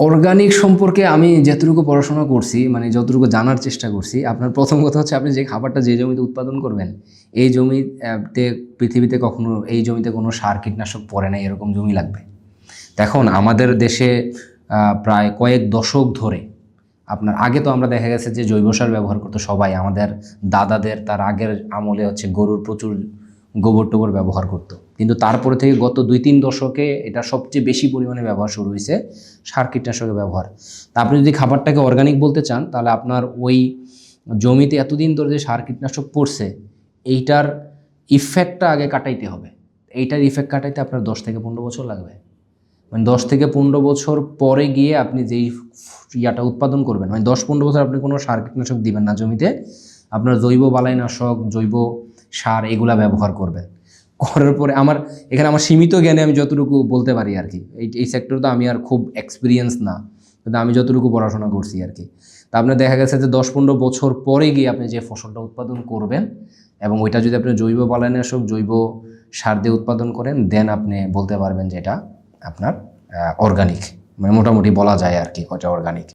Organic সম্পর্কে আমি যতটুকু পড়াশোনা করছি, মানে যতটুকু জানার চেষ্টা করছি, আপনার প্রথম কথা হচ্ছে আপনি যে খাবারটা যে জমিতে উৎপাদন করবেন, এই জমিতে পৃথিবীতে কখনো এই জমিতে কোনো সার কীটনাশক পড়ে নাই এরকম জমি লাগবে। দেখুন আমাদের দেশে প্রায় কয়েক দশক ধরে আপনার আগে তো আমরা দেখা গেছে যে জৈব সার ব্যবহার করতো সবাই, আমাদের দাদাদের তার আগের আমলে হচ্ছে গরুর প্রচুর গোবর টোবর ব্যবহার করতো, কিন্তু তারপরে থেকে গত 2-3 দশকে এটা সবচেয়ে বেশি পরিমাণে ব্যবহার শুরু হয়েছে সার কীটনাশকের ব্যবহার। তা আপনি যদি খাবারটাকে অর্গানিক বলতে চান তাহলে আপনার ওই জমিতে এতদিন ধরে যে সার কীটনাশক পড়ছে এইটার ইফেক্টটা আগে কাটাইতে হবে। এইটার ইফেক্ট কাটাইতে আপনার 10 থেকে 15 বছর লাগবে। মানে 10 থেকে 15 বছর পরে গিয়ে আপনি যেই ইয়াটা উৎপাদন করবেন, মানে 10-15 বছর আপনি কোনো সার কীটনাশক দিবেন না জমিতে, আপনার জৈব বালাইনাশক জৈব সার এগুলা ব্যবহার করবেন। করার পরে আমার সীমিত জ্ঞানে আমি যতটুকু বলতে পারি আর কি, এই সেক্টরে তো আমি আর খুব এক্সপিরিয়েন্স না, কিন্তু আমি যতটুকু পড়াশোনা করছি আর কি। তা আপনার দেখা গেছে যে 10-15 বছর পরে গিয়ে আপনি যে ফসলটা উৎপাদন করবেন এবং ওইটা যদি আপনি জৈব বালাইনাশক জৈব সার দিয়ে উৎপাদন করেন, দেন আপনি বলতে পারবেন যে এটা আপনার অর্গানিক, মানে মোটামুটি বলা যায় আর কি ওটা অর্গানিক।